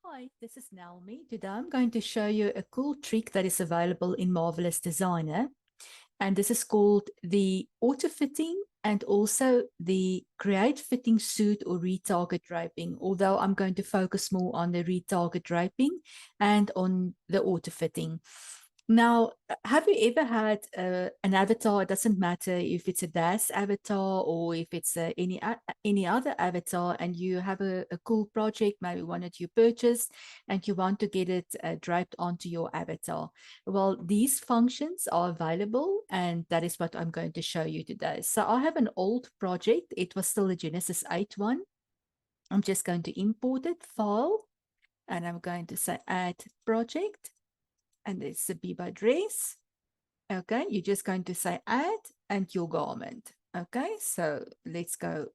Hi, this is Naomi. Today I'm going to show you a cool trick that is available in Marvelous Designer. And this is called the auto fitting and also the create fitting suit or retarget draping. Although I'm going to focus more on the retarget draping and on the auto fitting. Now, have you ever had an avatar? It doesn't matter if it's a Daz avatar or if it's any other avatar, and you have a cool project, maybe one that you purchased, and you want to get it draped onto your avatar. Well, these functions are available, and that is what I'm going to show you today. So I have an old project. It was still a Genesis 8 one. I'm just going to import it, file, and I'm going to say add project, and it's the B by dress. Okay, you're just going to say add and your garment. Okay, so let's go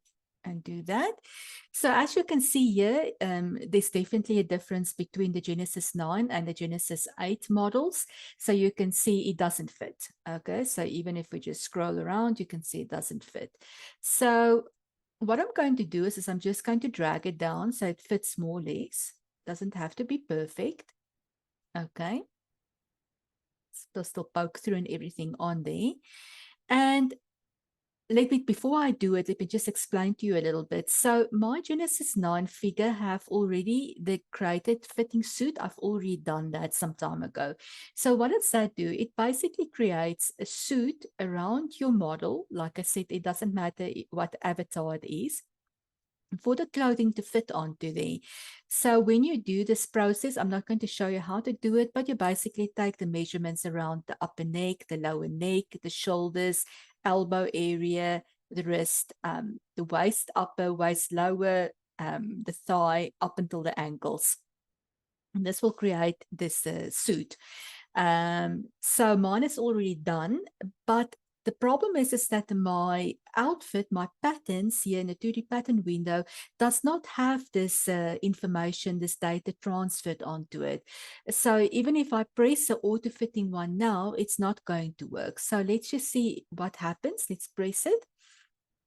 and do that. So as you can see here, there's definitely a difference between the Genesis 9 and the Genesis 8 models. So you can see it doesn't fit. Okay, so even if we just scroll around, you can see it doesn't fit. So what I'm going to do is I'm just going to drag it down so it fits more or less. Doesn't have to be perfect. Okay. Still poke through and everything on there. And before I do it, let me just explain to you a little bit. So my Genesis 9 figure have already the created fitting suit. I've already done that some time ago. So what does that do? It basically creates a suit around your model. Like I said, it doesn't matter what avatar it is, for the clothing to fit onto there. So when you do this process, I'm not going to show you how to do it, but you basically take the measurements around the upper neck, the lower neck, the shoulders, elbow area, the wrist, the waist upper, waist lower, the thigh up until the ankles. And this will create this suit. So mine is already done, but the problem is that my outfit, my patterns here in the 2D pattern window does not have this information, this data transferred onto it. So even if I press the auto fitting one now, it's not going to work. So let's just see what happens. Let's press it.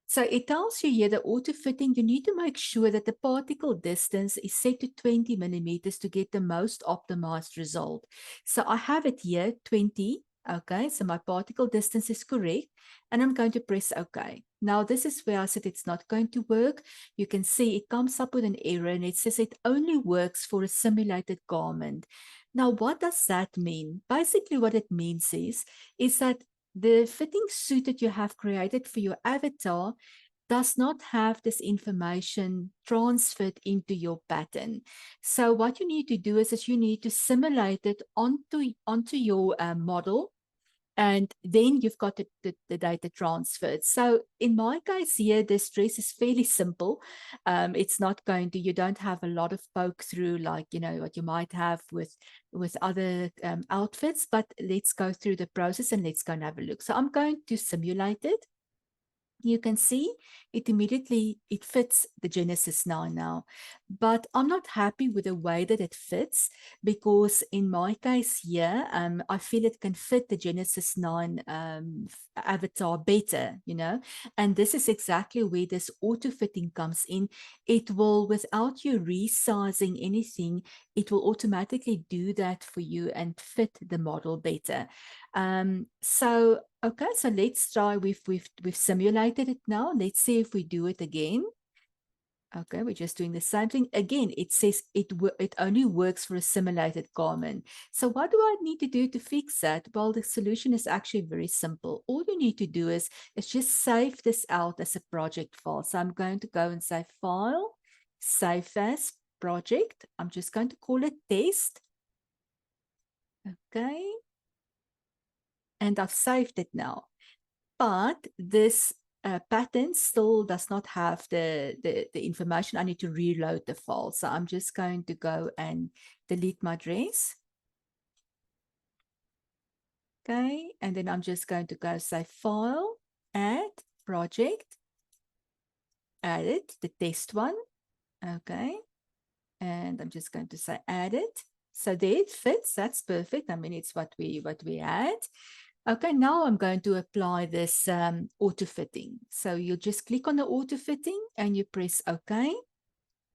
So it tells you here the auto fitting, you need to make sure that the particle distance is set to 20 millimeters to get the most optimized result. So I have it here, 20. Okay, so my particle distance is correct, and I'm going to press OK. Now, this is where I said it's not going to work. You can see it comes up with an error, and it says it only works for a simulated garment. Now, what does that mean? Basically, what it means is that the fitting suit that you have created for your avatar does not have this information transferred into your pattern. So what you need to do is you need to simulate it onto your model, and then you've got the data transferred. So in my case here, this dress is fairly simple. It's not going to, you don't have a lot of poke through like, you know, what you might have with other outfits, but let's go through the process and let's go and have a look. So I'm going to simulate it. You can see it immediately, it fits the Genesis 9 now, but I'm not happy with the way that it fits, because in my case here, I feel it can fit the Genesis 9 avatar better, you know, and this is exactly where this auto fitting comes in. It will, without you resizing anything, it will automatically do that for you and fit the model better. Okay, so let's try. We've simulated it now. Let's see if we do it again. Okay, we're just doing the same thing again. It says it only works for a simulated garment. So what do I need to do to fix that? Well, the solution is actually very simple. All you need to do is just save this out as a project file. So I'm going to go and say File, Save as Project. I'm just going to call it Test. Okay. And I've saved it now. But this pattern still does not have the information. I need to reload the file. So I'm just going to go and delete my dress. Okay, and then I'm just going to go say File, Add, Project, add it, the test one. Okay, and I'm just going to say Add it. So there it fits. That's perfect. I mean, it's what we had. Okay, now I'm going to apply this auto fitting. So you just click on the auto fitting and you press OK.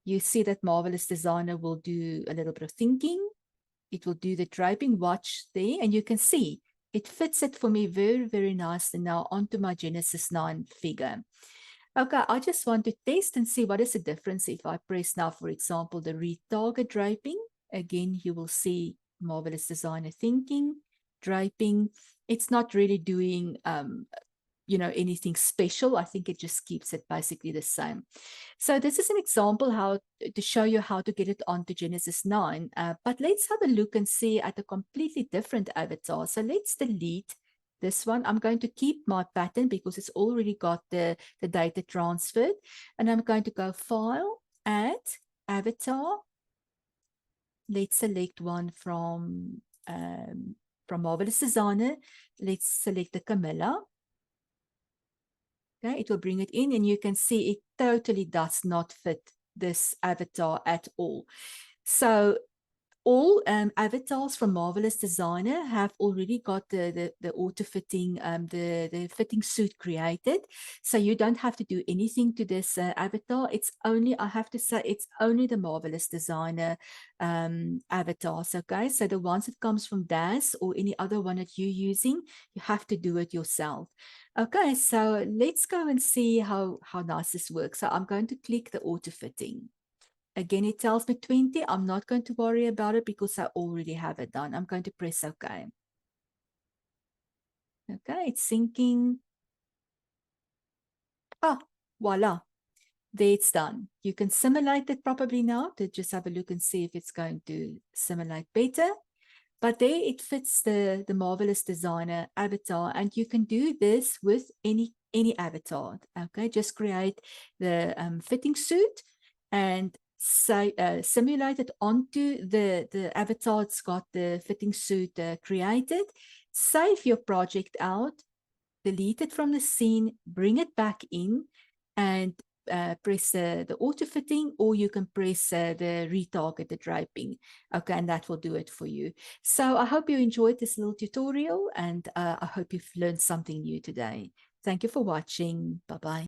you see that Marvelous Designer will do a little bit of thinking. It will do the draping. Watch there, and you can see it fits it for me very, very nicely now onto my Genesis 9 figure. Okay, I just want to test and see what is the difference if I press now, for example, the retarget draping. Again, you will see Marvelous Designer thinking, draping. It's not really doing anything special. I think it just keeps it basically the same. So this is an example how to show you how to get it onto Genesis 9. But let's have a look and see at a completely different avatar. So let's delete this one. I'm going to keep my pattern because it's already got the data transferred. And I'm going to go File, Add, Avatar. Let's select one from Marvelous Designer. Let's select the Camilla. Okay, it will bring it in, and you can see it totally does not fit this avatar at all. So all avatars from Marvelous Designer have already got the auto-fitting, the fitting suit created. So you don't have to do anything to this avatar. It's only, I have to say, it's only the Marvelous Designer avatars, okay? So the ones that comes from Daz or any other one that you're using, you have to do it yourself. Okay, so let's go and see how nice this works. So I'm going to click the auto-fitting. Again, it tells me 20. I'm not going to worry about it because I already have it done. I'm going to press OK. Okay, it's syncing. Ah, voila. There it's done. You can simulate it probably now to just have a look and see if it's going to simulate better. But there it fits the Marvelous Designer avatar, and you can do this with any avatar. Okay, just create the fitting suit and simulate it onto the avatar. It's got the fitting suit created. Save your project out, delete it from the scene, bring it back in, and press the auto fitting, or you can press the retarget, the draping. Okay, and that will do it for you. So I hope you enjoyed this little tutorial, and I hope you've learned something new today. Thank you for watching. Bye-bye.